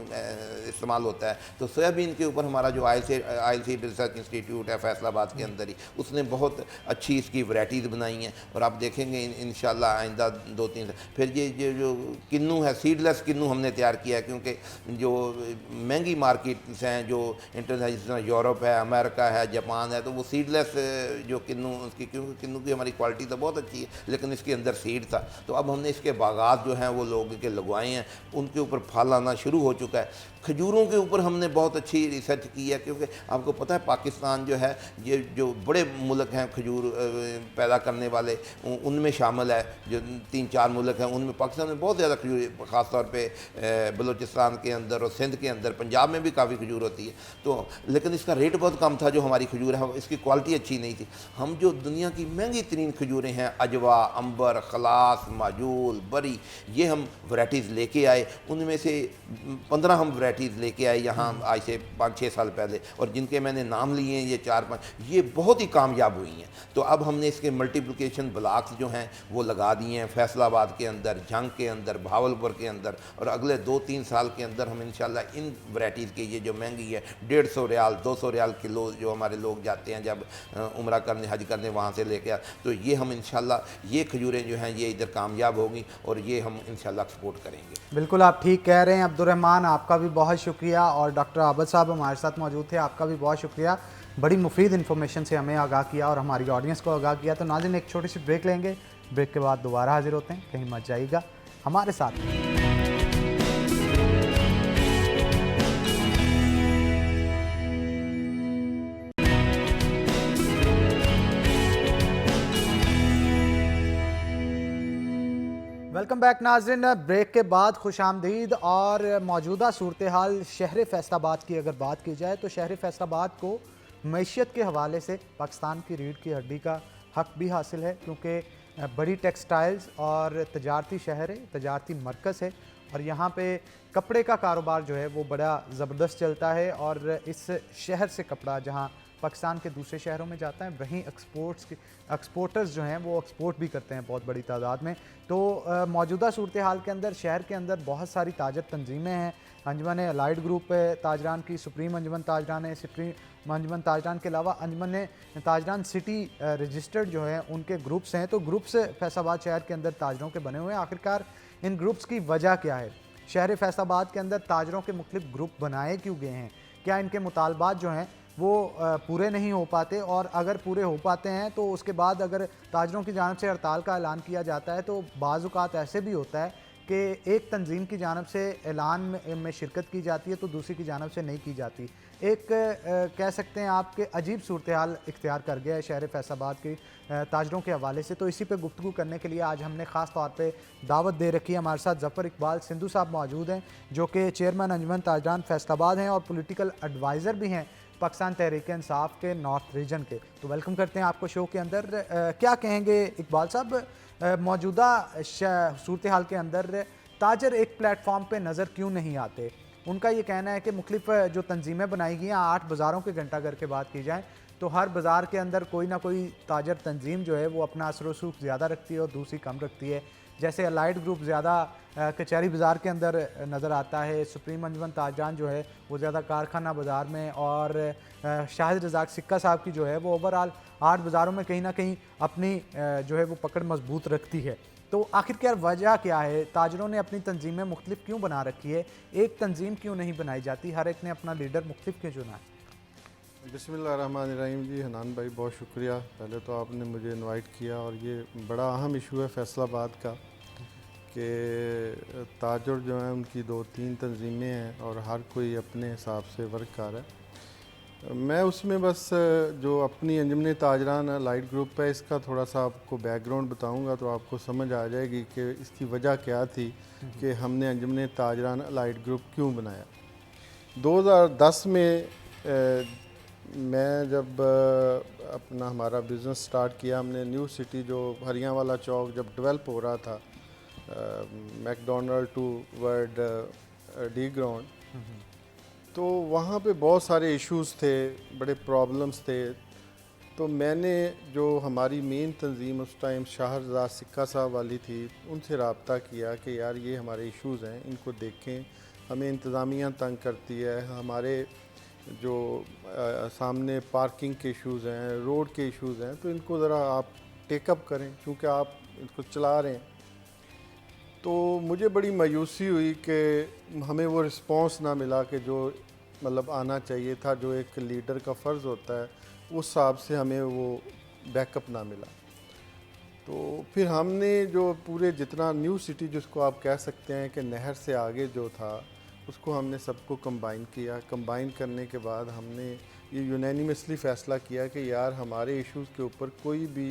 इस्तेमाल होता है। तो सोयाबीन के ऊपर हमारा जो ऑयल सीड रिसर्च इंस्टीट्यूट है फैसलाबाद के अंदर ही, उसने बहुत अच्छी इसकी वैराइटीज़ बनाई हैं और आप देखेंगे इंशाल्लाह आइंदा 2-3 फिर ये जो किन्नू है, सीडलेस किन्नू हमने तैयार किया है, क्योंकि जो महंगी मार्केट्स हैं जो इंटरनेशनल, यूरोप है, अमेरिका है, जापान है, तो वो सीडलेस जो किन्नू उसकी, क्योंकि किन्नू की हमारी क्वालिटी तो बहुत अच्छी है लेकिन इसके अंदर सीड था। तो अब हमने इसके बागात जो हैं वो लोग के लगवाए हैं, उनके ऊपर फल आना शुरू हो चुका है। खजूरों के ऊपर हमने बहुत अच्छी रिसर्च की है, क्योंकि आपको पता है पाकिस्तान जो है ये जो बड़े मुल्क हैं खजूर पैदा करने वाले, उनमें शामिल है। जो 3-4 मुल्क हैं उनमें पाकिस्तान में बहुत ज़्यादा खजूर, ख़ास तौर पे बलूचिस्तान के अंदर और सिंध के अंदर, पंजाब में भी काफ़ी खजूर होती है। तो लेकिन इसका रेट बहुत कम था जो हमारी खजूर है, इसकी क्वालिटी अच्छी नहीं थी। हम जो दुनिया की महंगी तरीन खजूरें हैं, अजवा, अंबर, खलास, माजूल, बरी, ये हम वैराइटीज़ लेके आए। उनमें से 15 हम वैराइटीज़ लेके आए यहाँ आज से 5-6 साल पहले, और जिनके मैंने नाम लिए हैं ये 4-5, ये बहुत ही कामयाब हुई हैं। तो अब हमने इसके मल्टीप्लिकेशन ब्लॉक्स जो हैं वो लगा दिए हैं फैसलाबाद के अंदर, जंग के अंदर, भावलपुर के अंदर, और अगले 2-3 साल के अंदर हम इंशाल्लाह इन वैराइटीज़ के, ये जो महंगी है 150 रियाल 200 रियाल किलो जो हमारे लोग जाते हैं जब उम्रा करने, हज करने, वहाँ से लेके आ, तो ये हम इंशाल्लाह ये खजूरें जो हैं ये इधर कामयाब होंगी और ये हम इंशाल्लाह एक्सपोर्ट करेंगे। बिल्कुल आप ठीक कह रहे हैं अब्दुर्रहमान, आपका भी बहुत शुक्रिया, और डॉक्टर आबद साहब हमारे साथ मौजूद थे, आपका भी बहुत शुक्रिया। बड़ी मुफीद इन्फॉर्मेशन से हमें आगाह किया और हमारी ऑडियंस को आगाह किया। तो नाज़रीन एक छोटी सी ब्रेक लेंगे, ब्रेक के बाद दोबारा हाजिर होते हैं, कहीं मत जाइएगा, हमारे साथ। वेलकम बैक नाज़रीन, ब्रेक के बाद खुश आमदीद। और मौजूदा सूरत हाल शहर फैसलाबाद की अगर बात की जाए तो शहर फैसलाबाद को मईशत के हवाले से पाकिस्तान की रीढ़ की हड्डी का हक भी हासिल है, क्योंकि बड़ी टेक्सटाइल्स और तजारती शहर है, तजारती मरकज़ है, और यहाँ पे कपड़े का कारोबार जो है वो बड़ा ज़बरदस्त चलता है। और इस शहर से कपड़ा जहाँ पाकिस्तान के दूसरे शहरों में जाता है, वहीं एक्सपोर्टर्स जो हैं वो एक्सपोर्ट भी करते हैं बहुत बड़ी तादाद में। तो मौजूदा सूरत हाल के अंदर शहर के अंदर बहुत सारी ताजर तंजीमें हैं। अंजमन अलाइड ग्रुप है ताजरान की, सुप्रीम अंजमन ताजरान है, सुप्रीम अंजमन ताजरान के अलावा अंजमन ताजरान सिटी रजिस्टर्ड जो है उनके ग्रुप्स हैं। तो ग्रुप्स फैसलाबाद शहर के अंदर ताजरों के बने हुए हैं। आखिरकार इन ग्रुप्स की वजह क्या है? शहर फैसलाबाद के अंदर ताजरों के मुख्तलिफ ग्रुप बनाए क्यों गए हैं? क्या इनके मुतालबात जो हैं वो पूरे नहीं हो पाते? और अगर पूरे हो पाते हैं तो उसके बाद अगर ताजरों की जानिब से हड़ताल का ऐलान किया जाता है तो बाज़ औक़ात ऐसे भी होता है कि एक तंजीम की जानिब से ऐलान में शिरकत की जाती है तो दूसरी की जानिब से नहीं की जाती। एक कह सकते हैं आपके अजीब सूरत हाल इख्तियार कर गया है शहर फैसलाबाद की ताजरों के हवाले से। तो इसी पे गुफ्तगू करने के लिए आज हमने ख़ास तौर पे दावत दे रखी है। हमारे साथ ज़फ़र इकबाल सिंधु साहब मौजूद हैं जो कि चेयरमैन अंजमन ताजरान फैसलाबाद हैं और पॉलिटिकल एडवाइज़र भी हैं पाकिस्तान तहरीक इंसाफ के नॉर्थ रीजन के। तो वेलकम करते हैं आपको शो के अंदर। क्या कहेंगे इकबाल साहब, मौजूदा सूरत हाल के अंदर ताजर एक प्लेटफॉर्म पे नज़र क्यों नहीं आते? उनका ये कहना है कि मुख्तलिफ जो तंजीमें बनाई गई हैं, 8 बाज़ारों के घंटाघर की बात की जाए तो हर बाज़ार के अंदर कोई ना कोई ताजर तंजीम जो है वो अपना असर रसूख ज़्यादा रखती है और दूसरी कम रखती है। जैसे अलाइड ग्रुप ज़्यादा कचहरी बाज़ार के अंदर नज़र आता है, सुप्रीम अंजुमन ताजरान जो है वो ज़्यादा कारखाना बाज़ार में, और शाहिद रज़ाक सिक्का साहब की जो है वो ओवरऑल आर्ट बाज़ारों में कहीं ना कहीं अपनी जो है वो पकड़ मजबूत रखती है। तो आखिरकार वजह क्या है? ताजरों ने अपनी तंजीमें मुख्तलिफ क्यों बना रखी है? एक तंजीम क्यों नहीं बनाई जाती? हर एक ने अपना लीडर मुख्तलिफ क्यों चुना है? बिस्मिल्लाहिर्रहमानिर्रहीम जी। हनान भाई बहुत शुक्रिया, पहले तो आपने मुझे इनवाइट किया, और ये बड़ा अहम इशू है फैसलाबाद का कि ताजर जो हैं उनकी 2-3 तंजीमें हैं और हर कोई अपने हिसाब से वर्क कर रहा है। मैं उसमें बस जो अपनी अंजुमन ताजरान लाइट ग्रुप है इसका थोड़ा सा आपको बैकग्राउंड बताऊंगा तो आपको समझ आ जाएगी कि इसकी वजह क्या थी कि हमने अंजुमन ताजरान लाइट ग्रुप क्यों बनाया। 2010 में मैं जब अपना हमारा बिज़नेस स्टार्ट किया, हमने न्यू सिटी जो हरियाँ वाला चौक जब डेवलप हो रहा था McDonald toward the ground, तो वहाँ पे बहुत सारे इश्यूज़ थे, बड़े प्रॉब्लम्स थे। तो मैंने जो हमारी मेन तंजीम उस टाइम शाहिद रज़ाक सिक्का साहब वाली थी, उनसे रब्ता किया कि यार ये हमारे इश्यूज़ हैं, इनको देखें, हमें इंतज़ामिया तंग करती है, हमारे जो सामने पार्किंग के इश्यूज़ हैं, रोड के इश्यूज़ हैं, तो इनको ज़रा आप टेकअप करें क्योंकि आप इनको चला रहे हैं। तो मुझे बड़ी मायूसी हुई कि हमें वो रिस्पांस ना मिला कि जो मतलब आना चाहिए था, जो एक लीडर का फ़र्ज़ होता है, उस हिसाब से हमें वो बैकअप ना मिला। तो फिर हमने जो पूरे जितना न्यू सिटी जिसको आप कह सकते हैं कि नहर से आगे जो था, उसको हमने सबको कंबाइन किया। कंबाइन करने के बाद हमने ये यूनानिमसली फ़ैसला किया कि यार हमारे इश्यूज़ के ऊपर कोई भी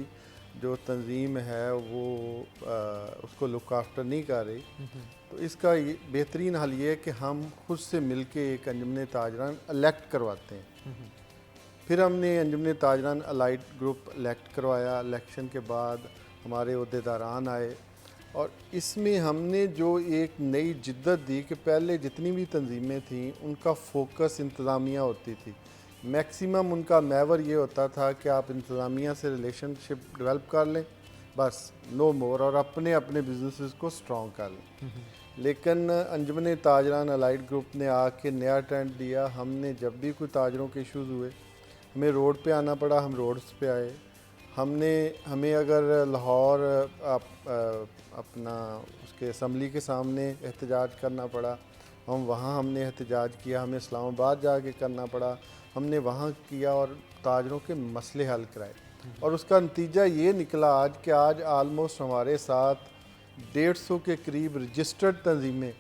जो तंजीम है वो उसको लुक आफ्टर नहीं कर रही। तो इसका बेहतरीन हल ये है कि हम खुद से मिल के एक अंजुमन ताजरान इलेक्ट करवाते हैं। फिर हमने अंजुमन ताजरान अलाइट ग्रुप इलेक्ट करवाया। इलेक्शन के बाद हमारे अहदेदारान आए और इसमें हमने जो एक नई जिद्दत दी कि पहले जितनी भी तंजीमें थीं उनका फोकस इंतज़ामिया होती थी। मैक्सिमम उनका महवर ये होता था कि आप इंतज़ामिया से रिलेशनशिप डेवलप कर लें, बस नो मोर, और अपने अपने बिजनेसेस को स्ट्रॉन्ग कर लें। लेकिन अंजुमन ताजरान अलाइट ग्रुप ने आके नया ट्रेंड दिया। हमने जब भी कोई ताजरों के इश्यूज़ हुए, हमें रोड पे आना पड़ा, हम रोड्स पे आए। हमें अगर लाहौर अपना उसके असम्बली के सामने एहतजाज करना पड़ा, हम वहाँ हमने एहतजाज किया। हमें इस्लामाबाद जाके करना पड़ा, हमने वहाँ किया और ताजरों के मसले हल कराए। और उसका नतीजा ये निकला आज कि आज आलमोस्ट हमारे साथ 150 के करीब रजिस्टर्ड तंजीमें,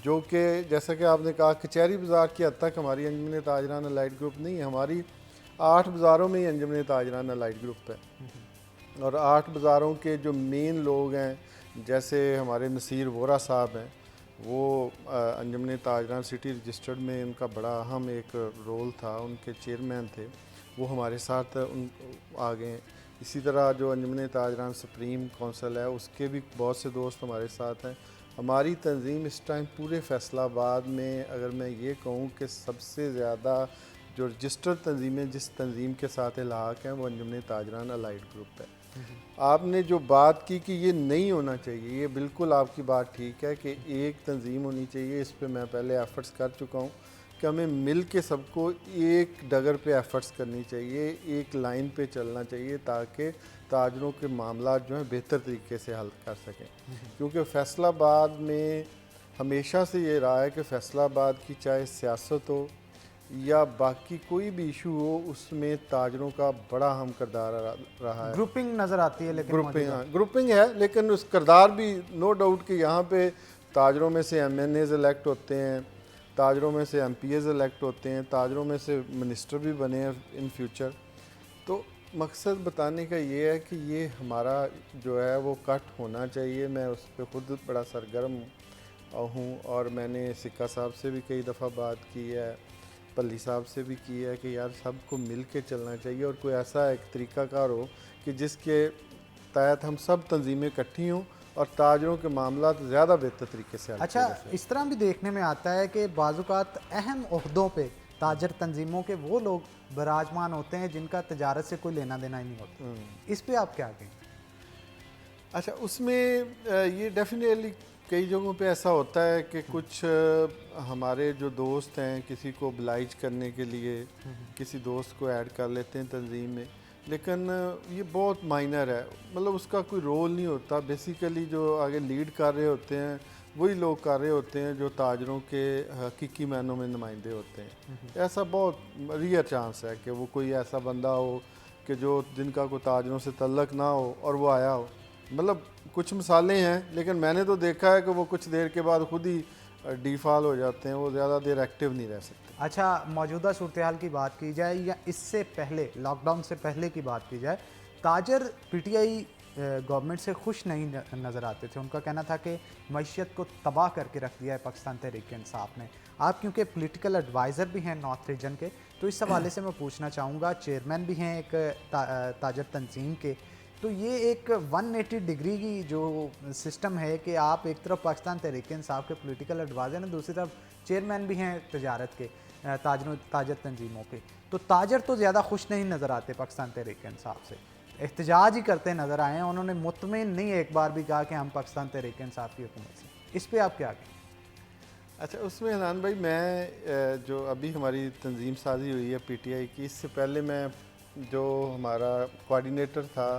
जो कि जैसा कि आपने कहा कचहरी बाज़ार की हद तक हमारी अंजुमन ताजरान अलाइट ग्रुप नहीं है। हमारी 8 बाज़ारों में ही अंजुमन ताजरान अलाइट ग्रुप है। और 8 बाज़ारों के जो मेन लोग हैं, जैसे हमारे नसीर वोरा साहब हैं, वो अंजुमन ताजरान सिटी रजिस्टर्ड में उनका बड़ा अहम एक रोल था, उनके चेयरमैन थे, वो हमारे साथ आ गए। इसी तरह जो अंजुमन ताजरान सुप्रीम कौंसिल है उसके भी बहुत से दोस्त हमारे साथ हैं। हमारी तंजीम इस टाइम पूरे फैसलाबाद में अगर मैं ये कहूँ कि सबसे ज़्यादा जो रजिस्टर्ड तंजीमें जिस तंजीम के साथ इलाक़ हैं वो अंजुमन ताजरान अलाइट ग्रुप है। आपने जो बात की कि ये नहीं होना चाहिए, ये बिल्कुल आपकी बात ठीक है कि एक तंजीम होनी चाहिए। इस पे मैं पहले एफ़र्ट्स कर चुका हूँ कि हमें मिल के सबको एक डगर पे एफ़र्ट्स करनी चाहिए, एक लाइन पे चलना चाहिए ताकि ताजरों के मामला जो हैं बेहतर तरीके से हल कर सकें। क्योंकि फ़ैसलाबाद में हमेशा से ये रहा है कि फ़ैसलाबाद की चाहे सियासत हो या बाकी कोई भी इशू हो, उसमें ताजरों का बड़ा अहम किरदार रहा है। ग्रुपिंग नज़र आती है, लेकिन ग्रुपिंग है, लेकिन उस किरदार भी नो डाउट कि यहाँ पे ताजरों में से MNAs इलेक्ट होते हैं, ताजरों में से MPAs इलेक्ट होते हैं, ताजरों में से मिनिस्टर भी बने हैं इन फ्यूचर। तो मकसद बताने का ये है कि ये हमारा जो है वो कट होना चाहिए। मैं उस पर ख़ुद बड़ा सरगर्म हूँ और मैंने सिक्का साहब से भी कई दफ़ा बात की है, पल्ली साहब से भी की है कि यार सबको मिल के चलना चाहिए और कोई ऐसा एक तरीक़ाकार हो कि जिसके तहत हम सब तंजीमें इकट्ठी हों और ताजरों के मामला ज़्यादा बेहतर तरीके से। अच्छा, इस तरह भी देखने में आता है कि बाज़ात अहम ओहदों पे ताजर तंजीमों के वो लोग बराजमान होते हैं जिनका तजारत से कोई लेना देना ही नहीं होता। इस पे आप क्या कहें? अच्छा, उसमें ये डेफिनेटली कई जगहों पे ऐसा होता है कि कुछ हमारे जो दोस्त हैं किसी को oblige करने के लिए किसी दोस्त को ऐड कर लेते हैं तंजीम में, लेकिन ये बहुत माइनर है, मतलब उसका कोई रोल नहीं होता। बेसिकली जो आगे लीड कर रहे होते हैं वही लोग कर रहे होते हैं जो ताजरों के हकीकी मायनों में नुमाइंदे होते हैं। ऐसा बहुत रियर चांस है कि वो कोई ऐसा बंदा हो कि जो जिनका कोई ताजरों से तल्लक ना हो और वो आया हो। मतलब कुछ मिसालें हैं, लेकिन मैंने तो देखा है कि वो कुछ देर के बाद खुद ही डिफॉल्ट हो जाते हैं, वो ज़्यादा देर एक्टिव नहीं रह सकते। अच्छा, मौजूदा सूरत हाल की बात की जाए या इससे पहले, लॉकडाउन से पहले की बात की जाए, ताजर पीटीआई गवर्नमेंट से खुश नहीं नज़र आते थे। उनका कहना था कि मईशत को तबाह करके रख दिया है पाकिस्तान तहरीक इंसाफ ने। आप क्योंकि पॉलिटिकल एडवाइज़र भी हैं नॉर्थ रीजन के, तो इस हवाले से मैं पूछना चाहूँगा, चेयरमैन भी हैं एक ताजर तंजीम के, तो ये एक 180 डिग्री की जो सिस्टम है कि आप एक तरफ पाकिस्तान तहरीक इंसाफ के पॉलिटिकल एडवाइज़र हैं, दूसरी तरफ चेयरमैन भी हैं तजारत के ताजर तंजीमों के, तो ताजर तो ज़्यादा खुश नहीं नज़र आते पाकिस्तान तहरीक इंसाफ से, एहतजाज ही करते नज़र आए हैं। उन्होंने मुतमिन नहीं एक बार भी कहा कि हम पाकिस्तान तहरीक इंसाफ की हुकूमत से। इस पर आप क्या कहें? अच्छा, उसमें हनान भाई, मैं जो अभी हमारी तंजीम साजी हुई है पीटीआई की, इससे पहले मैं जो हमारा कोऑर्डिनेटर था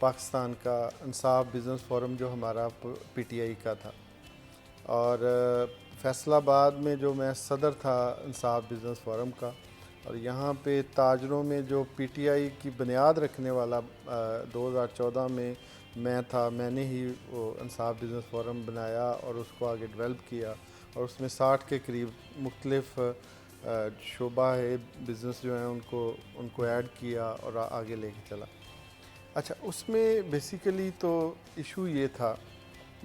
पाकिस्तान का इंसाफ बिज़नेस फोरम जो हमारा पीटीआई का था, और फैसलाबाद में जो मैं सदर था इंसाफ बिज़नेस फोरम का, और यहाँ पे ताजरों में जो पीटीआई की बुनियाद रखने वाला 2014 में मैं था। मैंने ही वो इंसाफ बिज़नेस फोरम बनाया और उसको आगे डेवलप किया, और उसमें 60 के करीब मुख्तलिफ शोबा है बिज़नेस जो हैं उनको ऐड किया और आगे लेके चला। अच्छा, उसमें बेसिकली तो इशू ये था,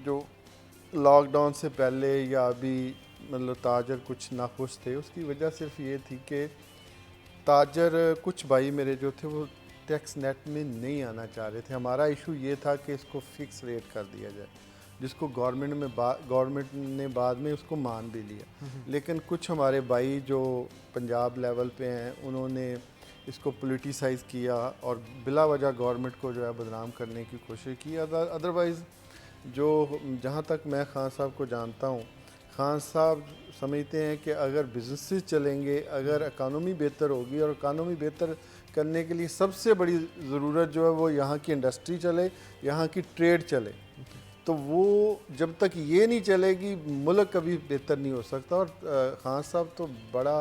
जो लॉकडाउन से पहले या अभी मतलब ताजर कुछ नाखुश थे, उसकी वजह सिर्फ ये थी कि ताजर कुछ भाई मेरे जो थे वो टैक्स नेट में नहीं आना चाह रहे थे। हमारा इशू ये था कि इसको फ़िक्स रेट कर दिया जाए, जिसको गवर्नमेंट ने बाद में उसको मान भी लिया। लेकिन कुछ हमारे भाई जो पंजाब लेवल पे हैं उन्होंने इसको पॉलिटिसाइज़ किया और बिला वजह गवर्नमेंट को जो है बदनाम करने की कोशिश की। अदरवाइज़ जो जहाँ तक मैं खान साहब को जानता हूँ, खान साहब समझते हैं कि अगर बिजनेसेस चलेंगे, अगर इकानमी बेहतर होगी, और इकानमी बेहतर करने के लिए सबसे बड़ी ज़रूरत जो है वो यहाँ की इंडस्ट्री चले, यहाँ की ट्रेड चले, तो वो जब तक ये नहीं चलेगी मुल्क कभी बेहतर नहीं हो सकता। और खान साहब तो बड़ा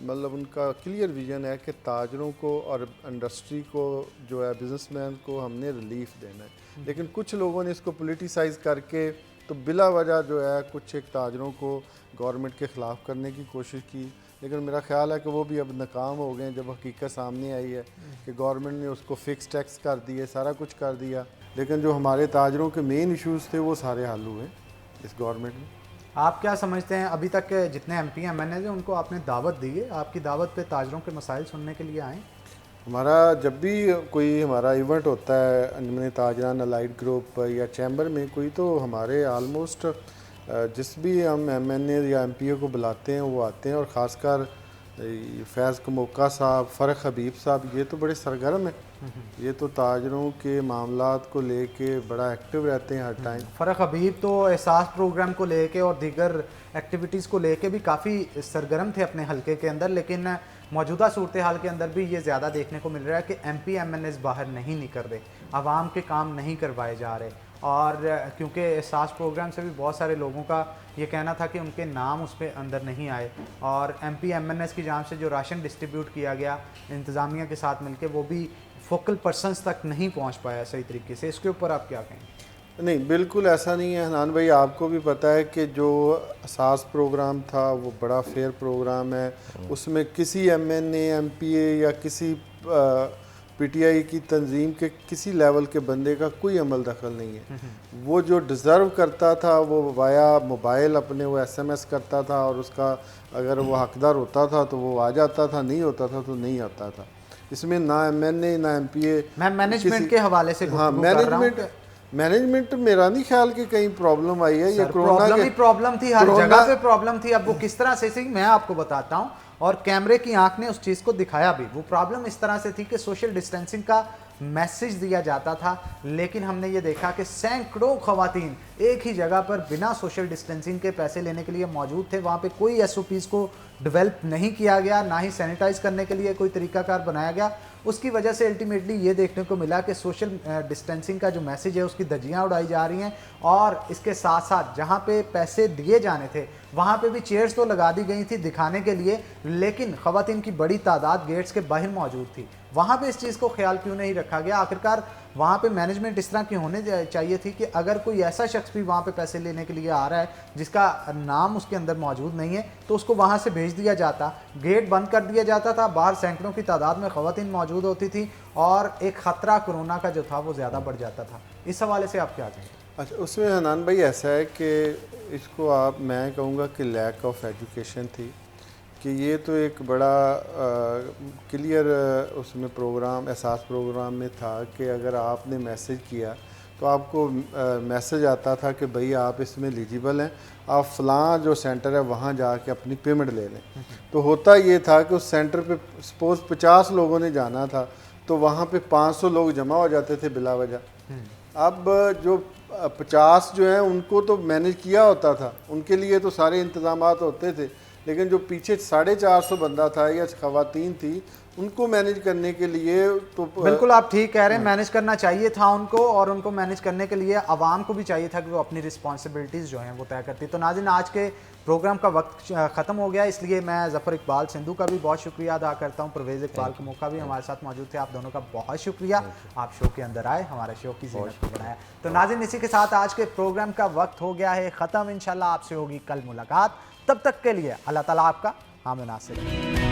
मतलब उनका क्लियर विजन है कि ताजरों को और इंडस्ट्री को जो है बिजनेसमैन को हमने रिलीफ देना है। लेकिन कुछ लोगों ने इसको पॉलिटिसाइज़ करके तो बिला वजह जो है कुछ एक ताजरों को गवर्नमेंट के ख़िलाफ़ करने की कोशिश की, लेकिन मेरा ख्याल है कि वो भी अब नाकाम हो गए जब हकीकत सामने आई है कि गवर्नमेंट ने उसको फ़िक्स टैक्स कर दिए, सारा कुछ कर दिया, लेकिन जो हमारे ताजरों के मेन इश्यूज़ थे वो सारे हल हुए इस गवर्नमेंट में। आप क्या समझते हैं, अभी तक जितने MP MNA हैं उनको आपने दावत दी है, आपकी दावत पे ताजरों के मसाइल सुनने के लिए आएँ? हमारा जब भी कोई हमारा इवेंट होता है अंजुमन ताजरान अलाइड ग्रुप या चैम्बर में कोई, तो हमारे आलमोस्ट जिस भी हम MNA या MPA को बुलाते हैं वो आते हैं, और ख़ासकर फैज़ कमोका साहब, फ़रख हबीब साहब, ये तो बड़े सरगर्म हैं। ये तो ताजरों के मामलात को लेके बड़ा एक्टिव रहते हैं हर टाइम। फ़रख हबीब तो एहसास प्रोग्राम को लेके और दीगर एक्टिविटीज़ को लेके भी काफ़ी सरगर्म थे अपने हलके के अंदर, लेकिन मौजूदा सूरत हाल के अंदर भी ये ज़्यादा देखने को मिल रहा है कि MP MNAs बाहर नहीं निकल रहे, आवाम के काम नहीं करवाए जा रहे, और क्योंकि एहसास प्रोग्राम से भी बहुत सारे लोगों का ये कहना था कि उनके नाम उस पर अंदर नहीं आए, और MP MNAs की जानिब से जो राशन डिस्ट्रीब्यूट किया गया इंतज़ामिया के साथ मिलकर, वो भी फोकल पर्सनस तक नहीं पहुंच पाया सही तरीके से। इसके ऊपर आप क्या कहें? नहीं, बिल्कुल ऐसा नहीं है हनान भाई, आपको भी पता है कि जो असास प्रोग्राम था वो बड़ा फेयर प्रोग्राम है, उसमें किसी MNA MPA या किसी PTI की तंजीम के किसी लेवल के बंदे का कोई अमल दखल नहीं है। वो जो डिज़र्व करता था वो वाया मोबाइल अपने वो SMS करता था, और उसका अगर वो हकदार होता था तो वो आ जाता था, नहीं होता था तो नहीं आता था। इसमें ना MNA ना MPA, मैं मैनेजमेंट के हवाले से हाँ, मैनेजमेंट मेरा नहीं ख्याल कि कहीं प्रॉब्लम आई है। ये प्रॉब्लम ही प्रॉब्लम थी, हर जगह पे प्रॉब्लम थी। अब वो किस तरह से, मैं आपको बताता हूँ, और कैमरे की आंख ने उस चीज़ को दिखाया भी। वो प्रॉब्लम इस तरह से थी कि सोशल डिस्टेंसिंग का मैसेज दिया जाता था, लेकिन हमने ये देखा कि सैकड़ों खवातीन एक ही जगह पर बिना सोशल डिस्टेंसिंग के पैसे लेने के लिए मौजूद थे। वहाँ पे कोई एसओपीज को डेवलप नहीं किया गया, ना ही सैनिटाइज करने के लिए कोई तरीकाकार बनाया गया। उसकी वजह से अल्टीमेटली ये देखने को मिला कि सोशल डिस्टेंसिंग का जो मैसेज है उसकी धज्जियाँ उड़ाई जा रही हैं, और इसके साथ साथ जहाँ पे पैसे दिए जाने थे वहाँ पे भी चेयर्स तो लगा दी गई थी दिखाने के लिए, लेकिन खवातीन की बड़ी तादाद गेट्स के बाहर मौजूद थी। वहाँ पे इस चीज़ को ख्याल क्यों नहीं रखा गया? आखिरकार वहाँ पे मैनेजमेंट इस तरह की होने चाहिए थी कि अगर कोई ऐसा शख्स भी वहाँ पे पैसे लेने के लिए आ रहा है जिसका नाम उसके अंदर मौजूद नहीं है, तो उसको वहाँ से भेज दिया जाता, गेट बंद कर दिया जाता था, बाहर सैकड़ों की तादाद में खवातीन मौजूद होती थी और एक ख़तरा कोरोना का जो था वो ज़्यादा बढ़ जाता था। इस हवाले से आप क्या कहें? अच्छा, उसमें हनान भाई ऐसा है कि इसको मैं कहूँगा कि लैक ऑफ एजुकेशन थी, कि ये तो एक बड़ा क्लियर उसमें प्रोग्राम एहसास प्रोग्राम में था कि अगर आपने मैसेज किया तो आपको मैसेज आता था कि भाई आप इसमें एलिजिबल हैं, आप फ़लाँ जो सेंटर है वहाँ जाके अपनी पेमेंट ले लें। तो होता ये था कि उस सेंटर पे सपोज़ 50 लोगों ने जाना था तो वहाँ पे 500 लोग जमा हो जाते थे बिला वजह। अब जो 50 जो हैं उनको तो मैनेज किया होता था, उनके लिए तो सारे इंतज़ामात होते थे, लेकिन जो पीछे 450 बंदा था या खवातीन थी उनको मैनेज करने के लिए तो बिल्कुल आप ठीक कह रहे हैं, मैनेज करना चाहिए था उनको, और उनको मैनेज करने के लिए आवाम को भी चाहिए था कि वो अपनी रिस्पॉन्सिबिलिटीज़ जो हैं वो तय करती। तो नाज़रीन, आज के प्रोग्राम का वक्त ख़त्म हो गया, इसलिए मैं ज़फ़र इकबाल सिंधु का भी बहुत शुक्रिया अदा करता हूँ। परवेज़ इकबाल का मौका भी हमारे साथ मौजूद थे, आप दोनों का बहुत शुक्रिया। आप शो के अंदर आए, हमारे शो की ज़ीनत को बढ़ाया। तो नाज़रीन, इसी के साथ आज के प्रोग्राम का वक्त हो गया है ख़त्म। इंशाल्लाह आपसे होगी कल मुलाकात, तब तक के लिए अल्लाह ताला आपका हामिद नासिर।